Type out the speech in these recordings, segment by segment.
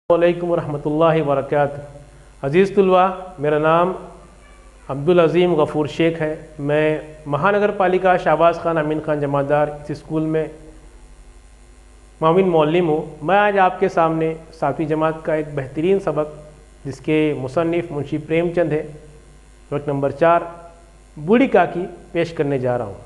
वालेकुम रहमतुल्लाहि वबरकातुहू। अज़ीज़ तुलवा, मेरा नाम अब्दुल अज़ीम गफ़ूर शेख है। मैं महानगर पालिका शाहबाज़ ख़ान अमीन ख़ान जमादार इस स्कूल में माविन मौल्लिम हूँ। मैं आज आपके सामने 7वीं जमात का एक बेहतरीन सबक जिसके मुसन्निफ़ मुंशी प्रेमचंद है, सबक नंबर 4 बूढ़ी काकी पेश करने जा रहा हूँ।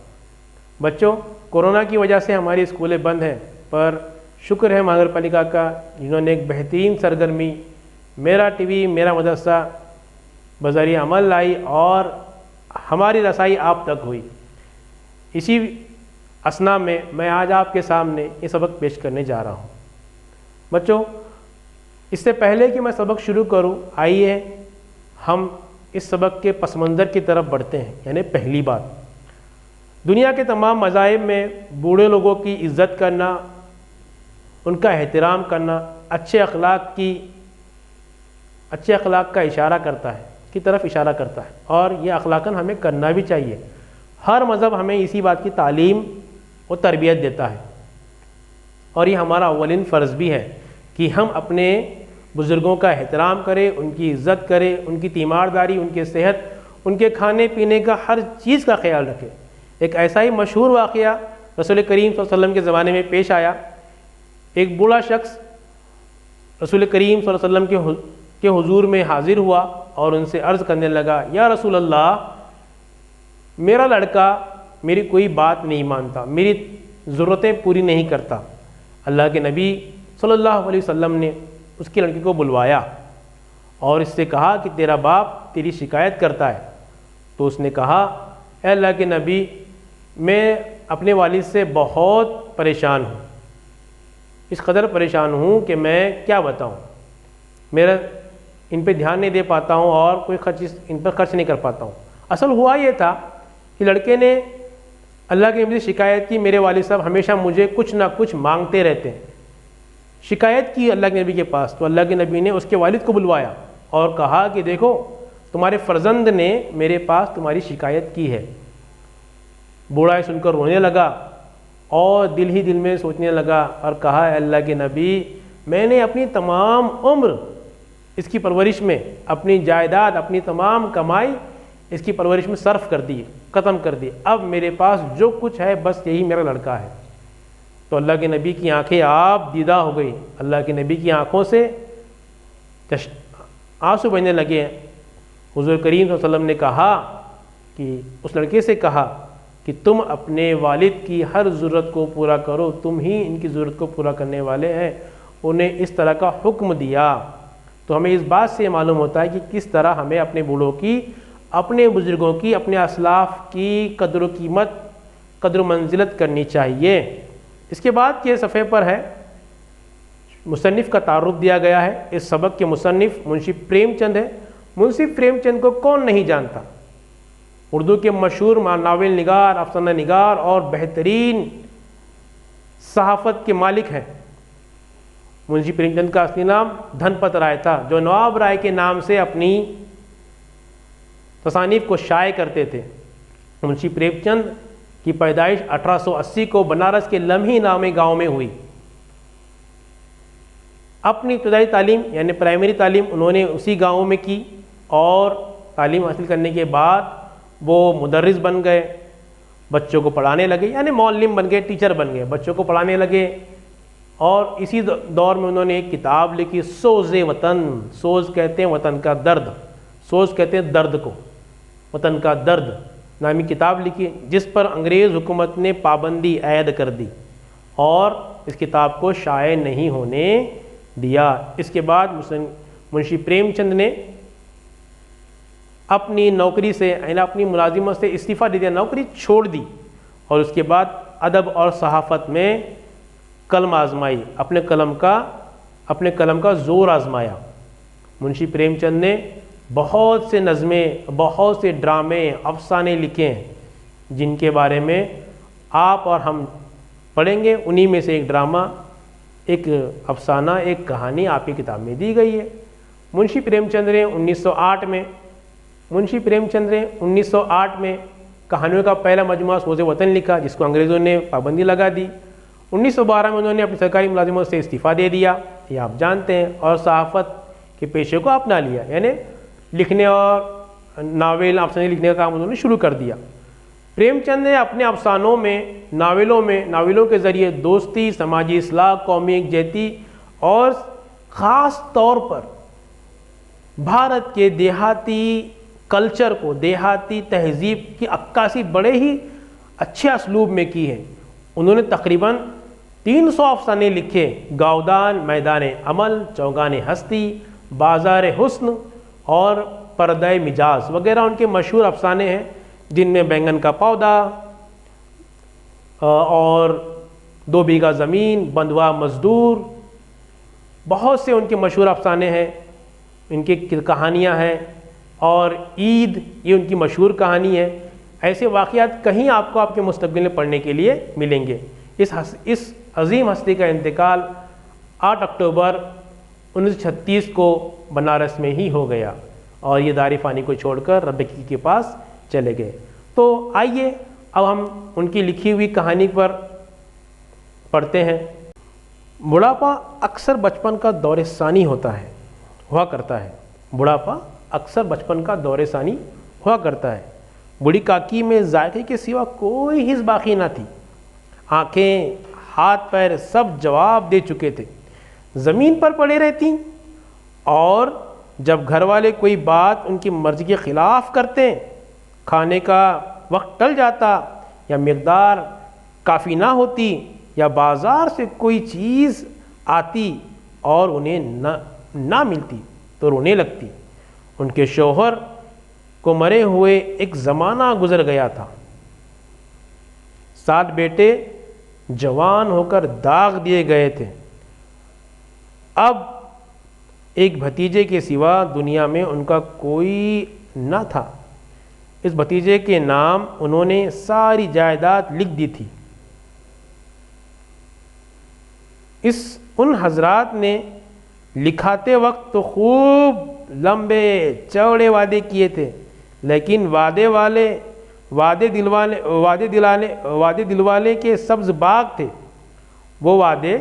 बच्चों, कोरोना की वजह से हमारी स्कूलें बंद हैं, पर शुक्र है महानगर पालिका का जिन्होंने एक बेहतरीन सरगर्मी मेरा टीवी मेरा मदरसा बज़रिया अमल लाई और हमारी रसाई आप तक हुई। इसी असना में मैं आज आपके सामने ये सबक पेश करने जा रहा हूँ। बच्चों, इससे पहले कि मैं सबक शुरू करूँ, आइए हम इस सबक के पस मंज़र की तरफ बढ़ते हैं। यानी पहली बात, दुनिया के तमाम मज़ाहिब में बूढ़े लोगों की इज़्ज़त करना, उनका एहतराम करना अच्छे अखलाक का इशारा करता है, की तरफ इशारा करता है, और ये अखलाकन हमें करना भी चाहिए। हर मज़हब हमें इसी बात की तालीम और तरबियत देता है, और ये हमारा अव्वलिन फ़र्ज़ भी है कि हम अपने बुज़ुर्गों का एहतराम करें, उनकी इज़्ज़त करें, उनकी तीमारदारी, उनके सेहत, उनके खाने पीने का हर चीज़ का ख्याल रखें। एक ऐसा ही मशहूर वाक़या रसूल करीम सल्लल्लाहु अलैहि वसल्लम के ज़माने में पेश आया। एक बूढ़ा शख्स रसूल करीम सल्लल्लाहु अलैहि वसल्लम के हुजूर में हाजिर हुआ और उनसे अर्ज़ करने लगा, या रसूल अल्लाह, मेरा लड़का मेरी कोई बात नहीं मानता, मेरी ज़रूरतें पूरी नहीं करता। अल्लाह के नबी सल्लल्लाहु अलैहि वसल्लम ने उसके लड़के को बुलवाया और इससे कहा कि तेरा बाप तेरी शिकायत करता है। तो उसने कहा, ए अल्लाह के नबी, मैं अपने वालिद से बहुत परेशान हूँ, इस कदर परेशान हूँ कि मैं क्या बताऊँ। मेरा इन पे ध्यान नहीं दे पाता हूँ और कोई इन पर खर्च नहीं कर पाता हूँ। असल हुआ ये था कि लड़के ने अल्लाह के नबी से शिकायत की, मेरे वालिद साहब हमेशा मुझे कुछ ना कुछ मांगते रहते हैं। शिकायत की अल्लाह के नबी के पास, तो अल्लाह के नबी ने उसके वालिद को बुलवाया और कहा कि देखो, तुम्हारे फ़र्जंद ने मेरे पास तुम्हारी शिकायत की है। बूढ़ा सुनकर रोने लगा और दिल ही दिल में सोचने लगा और कहा, अल्लाह के नबी, मैंने अपनी तमाम उम्र इसकी परवरिश में, अपनी जायदाद, अपनी तमाम कमाई इसकी परवरिश में सर्फ कर दी, ख़त्म कर दी। अब मेरे पास जो कुछ है बस यही मेरा लड़का है। तो अल्लाह के नबी की आंखें आप दीदा हो गई। अल्लाह के नबी की आंखों से आंसू बहने लगे। हुज़ूर करीम सल्लल्लाहु अलैहि वसल्लम ने कहा कि उस लड़के से कहा कि तुम अपने वालिद की हर ज़रूरत को पूरा करो, तुम ही इनकी ज़रूरत को पूरा करने वाले हैं। उन्हें इस तरह का हुक्म दिया। तो हमें इस बात से मालूम होता है कि किस तरह हमें अपने बूढ़ों की, अपने बुज़ुर्गों की, अपने असलाफ़ की कदर कीमत, कदर मंजिलत करनी चाहिए। इसके बाद के सफ़े पर है, मुसन्निफ़ का तारुफ दिया गया है। इस सबक के मुसन्निफ़ मुंशी प्रेमचंद है। मुंशी प्रेमचंद को कौन नहीं जानता। उर्दू के मशहूर नावल निगार, अफसाना निगार और बेहतरीन सहाफ़त के मालिक हैं। मुंशी प्रेमचंद का असली नाम धनपत राय था, जो नवाब राय के नाम से अपनी तसानीफ़ को शाये करते थे। मुंशी प्रेमचंद की पैदाइश 1880 को बनारस के लम्ही नामे गांव में हुई। अपनी इब्तदाई तालीम यानी प्राइमरी तालीम उन्होंने उसी गांव में की और तालीम हासिल करने के बाद वो मुदर्रिस बन गए, बच्चों को पढ़ाने लगे, यानी मौल्लिम बन गए, टीचर बन गए, बच्चों को पढ़ाने लगे। और इसी दौर में उन्होंने एक किताब लिखी, सोज़े वतन। सोज़ कहते हैं वतन का दर्द, सोज़ कहते हैं दर्द को, वतन का दर्द नामी किताब लिखी, जिस पर अंग्रेज़ हुकूमत ने पाबंदी ऐद कर दी और इस किताब को शाये नहीं होने दिया। इसके बाद मुंशी प्रेमचंद ने अपनी नौकरी से, यानी अपनी मुलाजिमत से इस्तीफ़ा दे दिया, नौकरी छोड़ दी और उसके बाद अदब और सहाफ़त में कलम आजमाई, अपने कलम का ज़ोर आजमाया। मुंशी प्रेमचंद ने बहुत से नज़में, बहुत से ड्रामे, अफसाने लिखे हैं, जिनके बारे में आप और हम पढ़ेंगे। उन्हीं में से एक ड्रामा, एक अफसाना, एक कहानी आपकी किताब में दी गई है। मुंशी प्रेमचंद ने 1908 में कहानियों का पहला मजमूआ सोज़े वतन लिखा, जिसको अंग्रेज़ों ने पाबंदी लगा दी। 1912 में उन्होंने अपनी सरकारी मुलाजिमत से इस्तीफ़ा दे दिया। ये आप जानते हैं, और सहाफ़त के पेशे को अपना लिया, यानी लिखने और नावल अफसाने लिखने का काम उन्होंने शुरू कर दिया। प्रेमचंद ने अपने अफसानों में, नावलों के ज़रिए दोस्ती, समाजी इस्लाह, कौमी एकजहती और ख़ास तौर पर भारत के देहाती कल्चर को, देहाती तहज़ीब की अक्कासी बड़े ही अच्छे असलूब में की है। उन्होंने तकरीबन 300 अफसाने लिखे। गावदान, मैदान अमल, चौगान हस्ती, बाज़ार हुस्न और पर्दा मिजाज वगैरह उनके मशहूर अफसाने हैं, जिनमें बैंगन का पौधा और 2 बीघा ज़मीन, बंधुआ मज़दूर, बहुत से उनके मशहूर अफसाने हैं, इनकी कहानियाँ हैं, और ईद ये उनकी मशहूर कहानी है। ऐसे वाक़यात कहीं आपको आपके मुस्तक़बिल में पढ़ने के लिए मिलेंगे। इस अज़ीम हस्ती का इंतकाल 8 अक्टूबर 1936 को बनारस में ही हो गया, और ये दार फ़ानी को छोड़कर रब की के पास चले गए। तो आइए अब हम उनकी लिखी हुई कहानी पर पढ़ते हैं। बुढ़ापा अक्सर बचपन का दौरे सानी हुआ करता है। बुढ़ापा अक्सर बचपन का दौरे सानी हुआ करता है। बूढ़ी काकी में जायके के सिवा कोई हिस्स बाकी ना थी। आंखें, हाथ पैर सब जवाब दे चुके थे। ज़मीन पर पड़े रहती, और जब घर वाले कोई बात उनकी मर्ज़ी के ख़िलाफ़ करते, खाने का वक्त टल जाता, या मिक़दार काफ़ी ना होती, या बाज़ार से कोई चीज़ आती और उन्हें ना मिलती, तो रोने लगती। उनके शौहर को मरे हुए एक ज़माना गुज़र गया था। 7 बेटे जवान होकर दाग दिए गए थे। अब एक भतीजे के सिवा दुनिया में उनका कोई न था। इस भतीजे के नाम उन्होंने सारी जायदाद लिख दी थी। उन हजरात ने लिखाते वक्त तो खूब लंबे चौड़े वादे किए थे, लेकिन वादे दिलवाले के सब्ज़ बाग थे वो वादे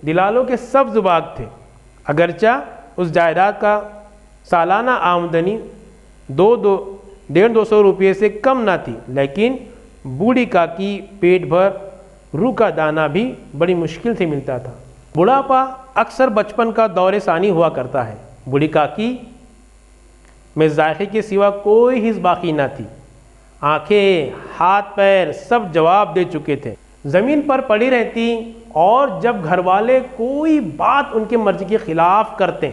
दिलालों के सब्ज़ बाग थे। अगरचा उस जायदाद का सालाना आमदनी 150 रुपये से कम ना थी, लेकिन बूढ़ी काकी पेट भर रूह का दाना भी बड़ी मुश्किल से मिलता था। बुढ़ापा अक्सर बचपन का दौरे सानी हुआ करता है। बूढ़ी काकी में जायके के सिवा कोई हिस्स बाकी ना थी। आंखें, हाथ पैर सब जवाब दे चुके थे। ज़मीन पर पड़ी रहती, और जब घर वाले कोई बात उनकी मर्ज़ी के ख़िलाफ़ करते,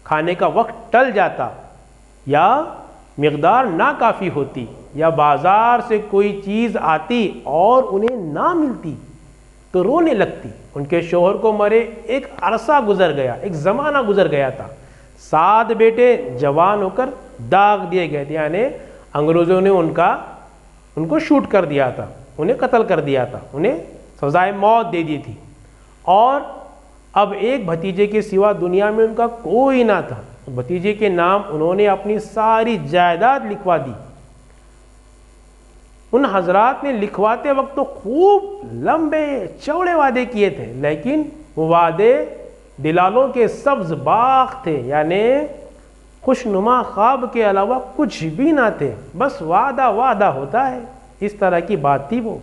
खाने का वक्त टल जाता, या मिक़दार ना काफ़ी होती, या बाज़ार से कोई चीज़ आती और उन्हें ना मिलती, तो रोने लगती। उनके शौहर को मरे एक अरसा गुज़र गया, एक ज़माना गुज़र गया था। 7 बेटे जवान होकर दाग दिए गए थे, यानी अंग्रेज़ों ने उनको शूट कर दिया था, उन्हें कत्ल कर दिया था, उन्हें सज़ाए मौत दे दी थी। और अब एक भतीजे के सिवा दुनिया में उनका कोई ना था। भतीजे के नाम उन्होंने अपनी सारी जायदाद लिखवा दी। उन हजरात ने लिखवाते वक्त तो खूब लंबे चौड़े वादे किए थे, लेकिन वो वादे दिलालों के सब्ज़ बाग थे, यानी खुशनुमा ख्वाब के अलावा कुछ भी ना थे। बस वादा होता है, इस तरह की बात थी वो।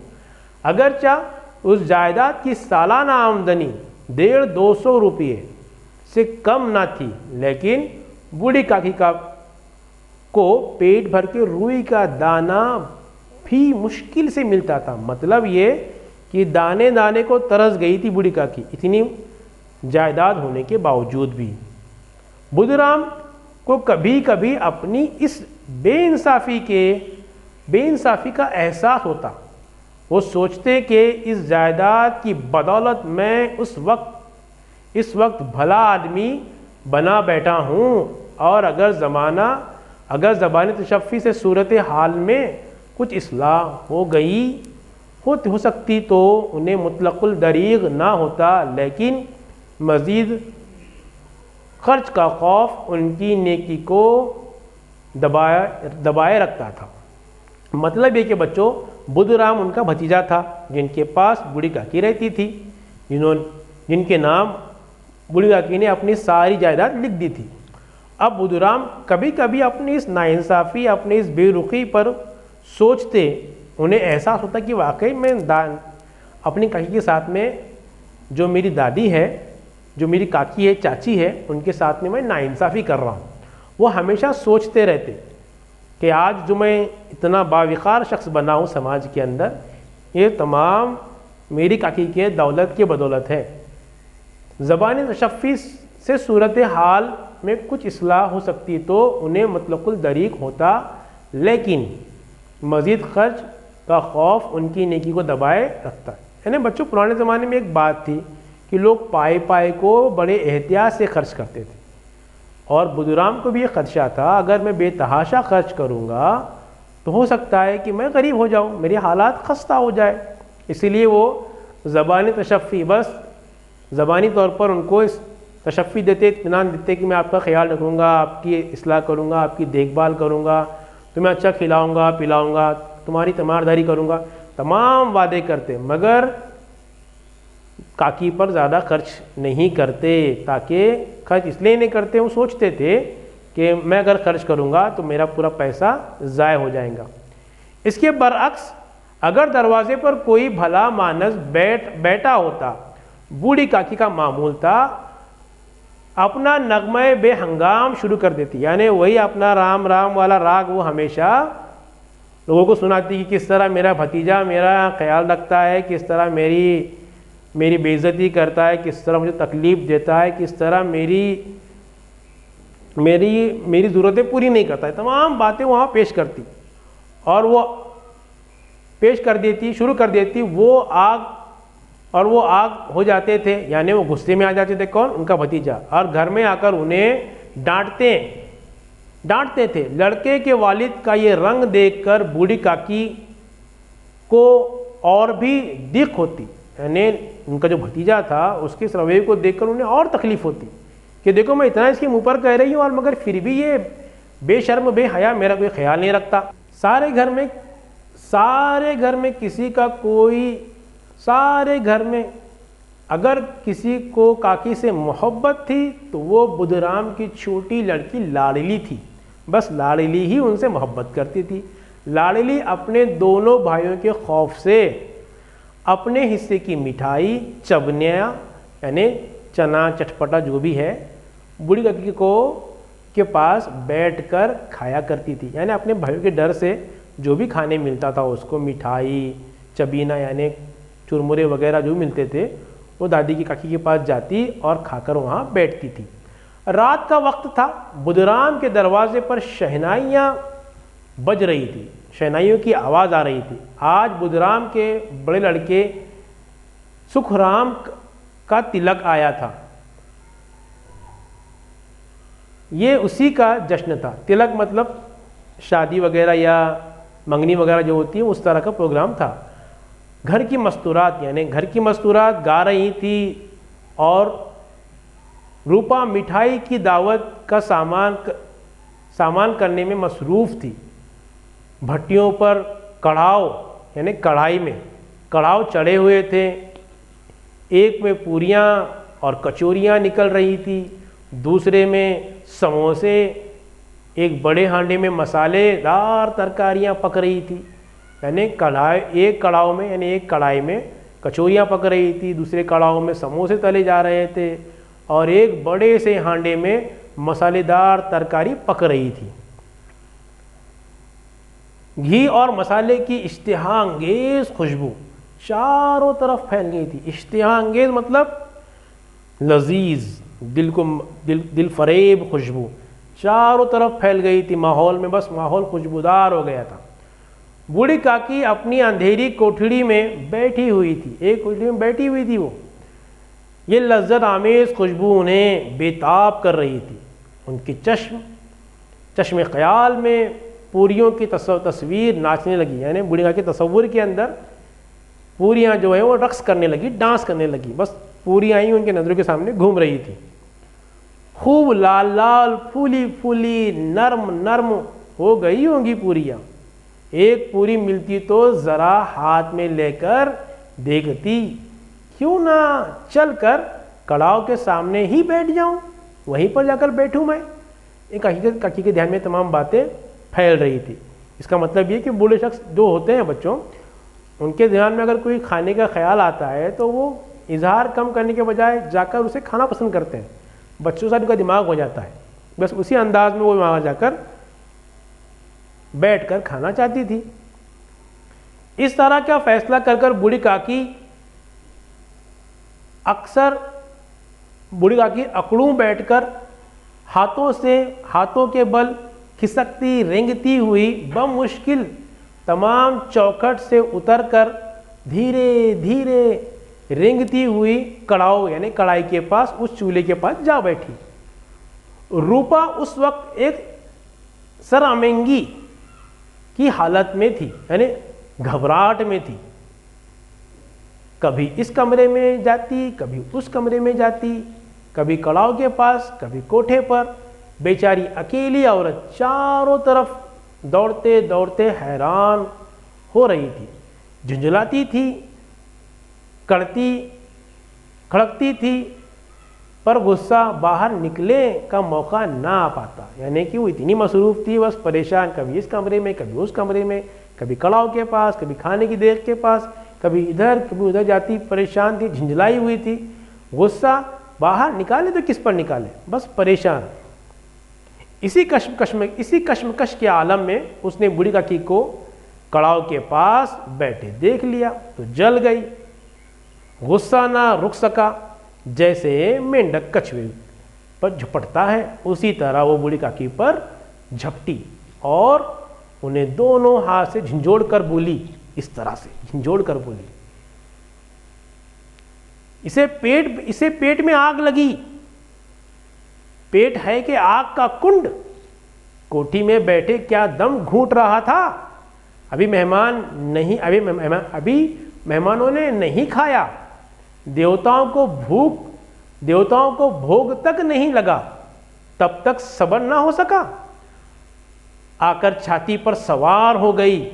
अगरचा उस जायदाद की सालाना आमदनी 150 रुपये से कम ना थी, लेकिन बूढ़ी काकी को पेट भर के रुई का दाना भी मुश्किल से मिलता था। मतलब ये कि दाने दाने को तरस गई थी बूढ़ी काकी, इतनी जायदाद होने के बावजूद भी। बुद्धराम को कभी कभी अपनी इस बेइंसाफ़ी का एहसास होता। वो सोचते कि इस जायदाद की बदौलत मैं इस वक्त भला आदमी बना बैठा हूँ, और अगर ज़बानी तशफ़ी से सूरत हाल में कुछ इस्लाह हो सकती तो उन्हें मुतलक़ुल दरीग़ ना होता, लेकिन मज़ीद खर्च का खौफ उनकी नेकी को दबाए रखता था। मतलब ये कि बच्चों, बुद्धराम उनका भतीजा था, जिनके पास बूढ़ी काकी रहती थी, जिनके नाम बूढ़ी काकी ने अपनी सारी जायदाद लिख दी थी। अब बुधुराम कभी कभी अपनी इस नाइंसाफ़ी, अपनी इस बेरुखी पर सोचते, उन्हें एहसास होता कि वाकई में अपनी काकी के साथ में जो मेरी दादी है, जो मेरी काकी है, चाची है, उनके साथ में मैं नाइंसाफ़ी कर रहा हूँ। वो हमेशा सोचते रहते कि आज जो मैं इतना बाविकार शख्स बना हूँ समाज के अंदर, ये तमाम मेरी काकी के दौलत की बदौलत है। ज़बानी तशफ़ी से सूरत हाल में कुछ इस्लाह हो सकती तो उन्हें मतलकुल दरीक होता, लेकिन मज़ीद खर्च का खौफ उनकी नेकी को दबाए रखता है। यानी बच्चों, पुराने ज़माने में एक बात थी कि लोग पाए पाए को बड़े एहतियात से खर्च करते थे, और बुजुर्ग को भी ये खदशा था अगर मैं बेतहाशा खर्च करूँगा तो हो सकता है कि मैं गरीब हो जाऊँ, मेरे हालात खस्ता हो जाए। इसीलिए वो ज़बानी तशफ़ी, बस ज़बानी तौर पर उनको इस तशफ़ी देते, इत्मीनान देते कि मैं आपका ख्याल रखूँगा, आपकी इस्लाह करूँगा, आपकी देखभाल करूँगा, तुम्हें अच्छा खिलाऊँगा पिलाऊँगा, तुम्हारी तीमारदारी करूँगा, तमाम वादे करते, मगर काकी पर ज़्यादा खर्च नहीं करते। ताकि खर्च इसलिए नहीं करते, वो सोचते थे कि मैं अगर खर्च करूँगा तो मेरा पूरा पैसा ज़ाय हो जाएगा। इसके बरअक्स अगर दरवाजे पर कोई भला मानस बैठा होता, बूढ़ी काकी का मामूल था अपना नगमे बेहंगाम शुरू कर देती। यानी वही अपना राम राम वाला राग वो हमेशा लोगों को सुनाती कि किस तरह मेरा भतीजा मेरा ख्याल रखता है, किस तरह मेरी बेइज्जती करता है, किस तरह मुझे तकलीफ़ देता है, किस तरह मेरी ज़रूरतें पूरी नहीं करता है। तमाम बातें वहाँ पेश करती, और वो पेश कर देती, शुरू कर देती। वो आग हो जाते थे, यानी वो गुस्से में आ जाते थे। कौन? उनका भतीजा। और घर में आकर उन्हें डांटते थे। लड़के के वालिद का ये रंग देखकर बूढ़ी काकी को और भी दिख होती, यानी उनका जो भतीजा था उसके इस रवैये को देखकर उन्हें और तकलीफ़ होती कि देखो मैं इतना इसके मुंह पर कह रही हूँ और मगर फिर भी ये बेशर्म बेहया मेरा कोई ख्याल नहीं रखता। सारे घर में अगर किसी को काकी से मोहब्बत थी तो वो बुधराम की छोटी लड़की लाडली थी। बस लाडली ही उनसे मोहब्बत करती थी। लाडली अपने दोनों भाइयों के खौफ से अपने हिस्से की मिठाई, चबनिया यानी चना चटपटा जो भी है, बूढ़ी काकी के पास बैठकर खाया करती थी। यानी अपने भाइयों के डर से जो भी खाने मिलता था उसको, मिठाई, चबीना यानी चुरमुरे वगैरह जो मिलते थे, वो दादी की काकी के पास जाती और खाकर वहाँ बैठती थी। रात का वक्त था। बुधराम के दरवाजे पर शहनाइयाँ बज रही थी, शहनाइयों की आवाज़ आ रही थी। आज बुधराम के बड़े लड़के सुखराम का तिलक आया था। ये उसी का जश्न था। तिलक मतलब शादी वगैरह या मंगनी वगैरह जो होती है उस तरह का प्रोग्राम था। घर की मस्तूरात गा रही थी और रूपा मिठाई की दावत का सामान करने में मसरूफ़ थी। भट्टियों पर कढ़ाव यानी कढ़ाई में कढ़ाव चढ़े हुए थे। एक में पूरियाँ और कचौरियाँ निकल रही थी, दूसरे में समोसे, एक बड़े हांडे में मसालेदार तरकारियाँ पक रही थी। यानी एक कढ़ाई में कचौरियाँ पक रही थी, दूसरे कढ़ाव में समोसे तले जा रहे थे और एक बड़े से हांडे में मसालेदार तरकारी पक रही थी। घी और मसाले की इश्तिहाअंगेज़ खुशबू चारों तरफ फैल गई थी। इश्तिहाअंगेज़ मतलब लजीज, दिल फरेब खुशबू चारों तरफ फैल गई थी। माहौल में बस माहौल खुशबूदार हो गया था। बूढ़ी काकी अपनी अंधेरी कोठड़ी में बैठी हुई थी। एक कोठड़ी में बैठी हुई थी वो। ये लज्जत आमेज़ खुशबू उन्हें बेताब कर रही थी। उनकी चश्म ख्याल में पूरियों की तस्वीर नाचने लगी। यानी बूढ़ी काकी के तस्वुर के अंदर पूरियाँ जो है वो रक्स करने लगी, डांस करने लगी। बस पूरियाँ ही उनके नज़रों के सामने घूम रही थी। खूब लाल लाल, फूली फूली, नर्म हो गई होंगी पूरियाँ। एक पूरी मिलती तो ज़रा हाथ में लेकर देखती, क्यों ना चलकर कड़ाव के सामने ही बैठ जाऊं, वहीं पर जाकर बैठूं मैं। एक हकीकत काकी के ध्यान में तमाम बातें फैल रही थी। इसका मतलब ये कि बूढ़े शख्स जो होते हैं बच्चों, उनके ध्यान में अगर कोई खाने का ख्याल आता है तो वो इजहार कम करने के बजाय जाकर उसे खाना पसंद करते हैं। बच्चों से उनका दिमाग हो जाता है, बस उसी अंदाज में वो वहाँ जाकर बैठकर खाना चाहती थी। इस तरह का फैसला कर कर बूढ़ी काकी अकड़ूं बैठकर हाथों के बल खिसकती रेंगती हुई बमुश्किल तमाम चौखट से उतरकर धीरे धीरे रेंगती हुई कड़ाव यानी कढ़ाई के पास, उस चूल्हे के पास जा बैठी। रूपा उस वक्त एक शर्मिंदगी की हालत में थी, यानी घबराहट में थी। कभी इस कमरे में जाती, कभी उस कमरे में जाती, कभी कड़ाव के पास, कभी कोठे पर। बेचारी अकेली औरत चारों तरफ दौड़ते दौड़ते हैरान हो रही थी, झुंझलाती थी, खड़कती थी, पर गुस्सा बाहर निकले का मौका ना आ पाता। यानी कि वो इतनी मसरूफ़ थी, बस परेशान, कभी इस कमरे में, कभी उस कमरे में, कभी कड़ाव के पास, कभी खाने की देख के पास, कभी इधर कभी उधर जाती, परेशान थी, झुंझलाई हुई थी। गुस्सा बाहर निकाले तो किस पर निकाले, बस परेशान। इसी कश्मकश के आलम में उसने बूढ़ी काकी को कड़ाव के पास बैठे देख लिया तो जल गई। गुस्सा ना रुक सका, जैसे मेंढक कछुए पर झपटता है, उसी तरह वो बूढ़ी काकी पर झपटी और उन्हें दोनों हाथ से झंझोड़ कर बोली, इस तरह से झंझोड़ कर बोली, इसे पेट में आग लगी। पेट है कि आग का कुंड। कोठी में बैठे क्या दम घूंट रहा था। अभी मेहमानों ने नहीं खाया, देवताओं को भोग तक नहीं लगा, तब तक सब्र ना हो सका। आकर छाती पर सवार हो गई।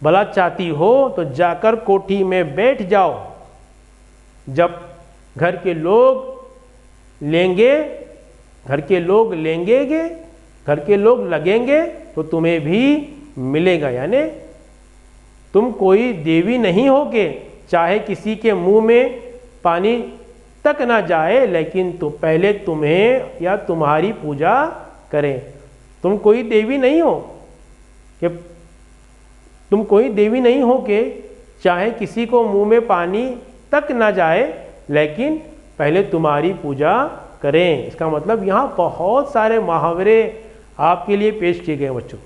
भला चाहती हो तो जाकर कोठी में बैठ जाओ, जब घर के लोग लगेंगे तो तुम्हें भी मिलेगा। यानी तुम कोई देवी नहीं हो के चाहे किसी के मुंह में पानी तक ना जाए, लेकिन तो पहले तुम्हें या तुम्हारी पूजा करें। तुम कोई देवी नहीं हो के चाहे किसी को मुंह में पानी तक ना जाए, लेकिन पहले तुम्हारी पूजा करें। इसका मतलब यहाँ बहुत सारे मुहावरे आपके लिए पेश किए गए बच्चों।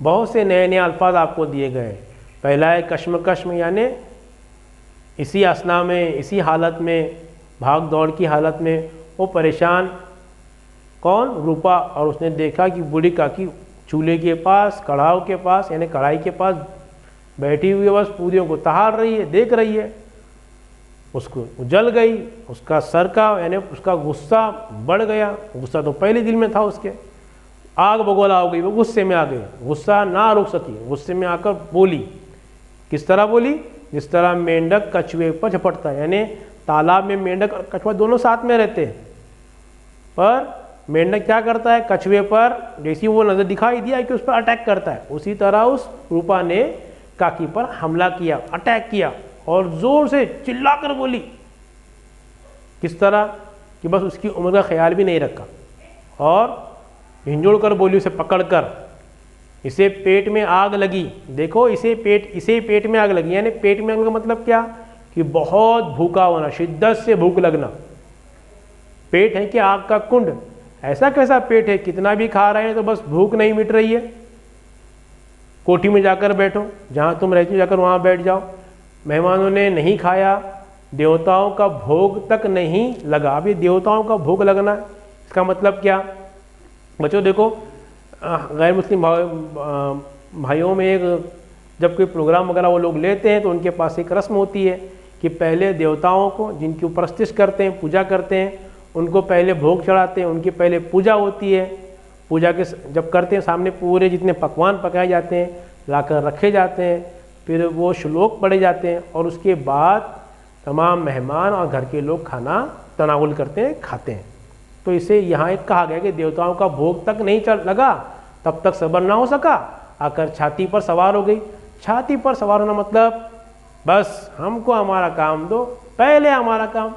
बहुत से नए नए अल्फाज आपको दिए गए। पहला है कश्मकश में, यानी इसी असना में, इसी हालत में, भाग दौड़ की हालत में वो परेशान, कौन? रूपा। और उसने देखा कि बूढ़ी काकी चूल्हे के पास, कढ़ाव के पास यानी कढ़ाई के पास बैठी हुई है, बस पूरियों को तहाड़ रही है, देख रही है। उसको जल गई, उसका सर का यानी उसका गुस्सा बढ़ गया। गुस्सा तो पहले दिल में था उसके, आग बगोला हो गई, वो गुस्से में आ गई। गुस्सा ना रुक सकी, गुस्से में आकर बोली। किस तरह बोली? जिस तरह मेंढक कछुए पर झपटता है। यानी तालाब में मेंढक और कछुआ दोनों साथ में रहते हैं, पर मेंढक क्या करता है? कछुए पर जैसी वो नज़र दिखाई दिया कि उस पर अटैक करता है, उसी तरह उस रूपा ने काकी पर हमला किया, अटैक किया और ज़ोर से चिल्लाकर बोली। किस तरह कि बस उसकी उम्र का ख्याल भी नहीं रखा और झिंझोड़ कर बोली उसे पकड़कर। इसे पेट में आग लगी। देखो, इसे पेट में आग लगी। यानी पेट में आग का मतलब क्या? कि बहुत भूखा होना, शिद्दत से भूख लगना। पेट है कि आग का कुंड। ऐसा कैसा पेट है, कितना भी खा रहे हैं तो बस भूख नहीं मिट रही है। कोठी में जाकर बैठो, जहाँ तुम रहती हो जाकर वहाँ बैठ जाओ। मेहमानों ने नहीं खाया, देवताओं का भोग तक नहीं लगा। अभी देवताओं का भोग लगना, इसका मतलब क्या बच्चों? देखो, गैर मुस्लिम भाइयों में एक जब कोई प्रोग्राम वगैरह वो लोग लेते हैं तो उनके पास एक रस्म होती है कि पहले देवताओं को, जिनकी उपस्थित करते हैं, पूजा करते हैं, उनको पहले भोग चढ़ाते हैं, उनकी पहले पूजा होती है। पूजा के जब करते हैं, सामने पूरे जितने पकवान पकाए जाते हैं लाकर रखे जाते हैं। फिर वो श्लोक पढ़े जाते हैं और उसके बाद तमाम मेहमान और घर के लोग खाना तनावुल करते हैं, खाते हैं। तो इसे यहाँ एक कहा गया कि देवताओं का भोग तक नहीं चल लगा, तब तक सब्र ना हो सका, आकर छाती पर सवार हो गई। छाती पर सवार होना मतलब बस हमको हमारा काम दो, पहले हमारा काम।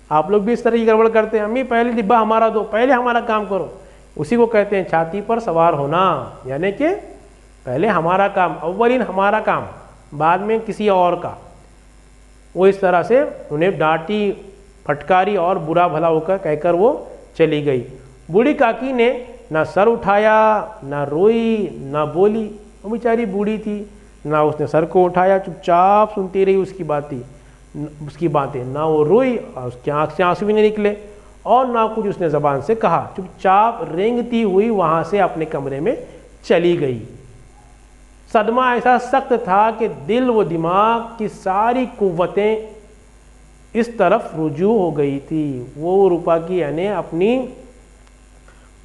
आप लोग भी इस तरह की गड़बड़ करते हैं, अम्मी पहले डिब्बा हमारा दो, पहले हमारा काम करो। उसी को कहते हैं छाती पर सवार होना, यानी कि पहले हमारा काम, अव्वलीन हमारा काम, बाद में किसी और का। वो इस तरह से उन्हें डांटी, फटकारी और बुरा भला होकर कहकर वो चली गई। बूढ़ी काकी ने ना सर उठाया, ना रोई, ना बोली। वो बेचारी बूढ़ी थी, ना उसने सर को उठाया, चुपचाप सुनती रही उसकी बातें। ना वो रोई और उसकी आँख से आंसू भी नहीं निकले, और ना कुछ उसने ज़बान से कहा। चुपचाप रेंगती हुई वहाँ से अपने कमरे में चली गई। सदमा ऐसा सख्त था कि दिल व दिमाग की सारी कुव्वतें इस तरफ रुजू हो गई थी। वो रूपा की यानी अपनी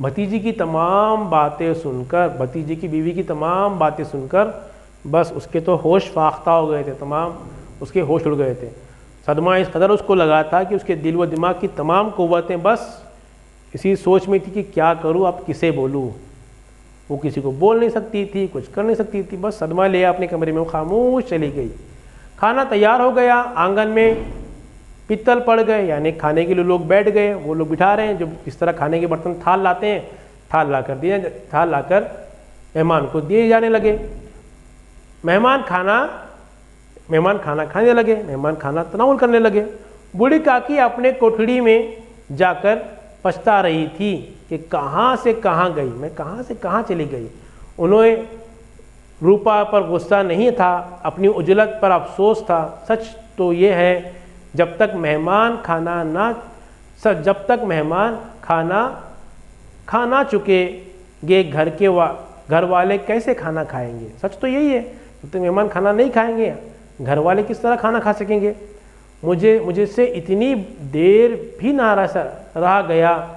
भतीजी की तमाम बातें सुनकर, भतीजी की बीवी की तमाम बातें सुनकर बस उसके तो होश फाख्ता हो गए थे, तमाम उसके होश उड़ गए थे। सदमा इस कदर उसको लगा था कि उसके दिल व दिमाग की तमाम कुव्वतें बस इसी सोच में थी कि क्या करूं, अब किसे बोलूं। वो किसी को बोल नहीं सकती थी, कुछ कर नहीं सकती थी। बस सदमा ले अपने कमरे में खामोश चली गई। खाना तैयार हो गया, आंगन में पित्तल पड़ गए, यानी खाने के लिए लोग बैठ गए। वो लोग बिठा रहे हैं, जो इस तरह खाने के बर्तन थाल लाते हैं, थाल लाकर मेहमान को दिए जाने लगे। मेहमान खाना खाने लगे, मेहमान खाना तनावुल करने लगे। बूढ़ी काकी अपने कोठड़ी में जाकर पछता रही थी कि कहाँ से कहाँ गई, मैं कहाँ से कहाँ चली गई। उन्हें रूपा पर गुस्सा नहीं था, अपनी उजलत पर अफसोस था। सच तो ये है जब तक मेहमान खाना खा ना चुकेंगे, घर वाले कैसे खाना खाएंगे। सच तो यही है, जब तक मेहमान खाना नहीं खाएंगे, घर वाले किस तरह खाना खा सकेंगे। मुझसे इतनी देर भी ना रहा गया,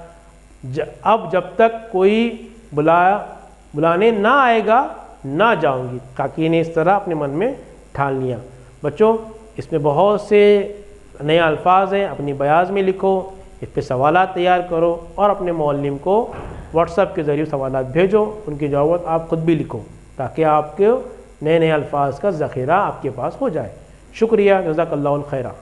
अब जब तक कोई बुलाने ना आएगा ना जाऊंगी। काकी ने इस तरह अपने मन में ठान लिया। बच्चों, इसमें बहुत से नए अल्फाज हैं, अपनी बयाज में लिखो, इस पे सवालात तैयार करो और अपने मौल्लिम को व्हाट्सएप के ज़रिए सवालात भेजो। उनकी जवाब आप ख़ुद भी लिखो ताकि आपके नए नए अल्फाज का ज़ख़ीरा आपके पास हो जाए। शुक्रिया, जज़ाकल्लाहुल खैरा।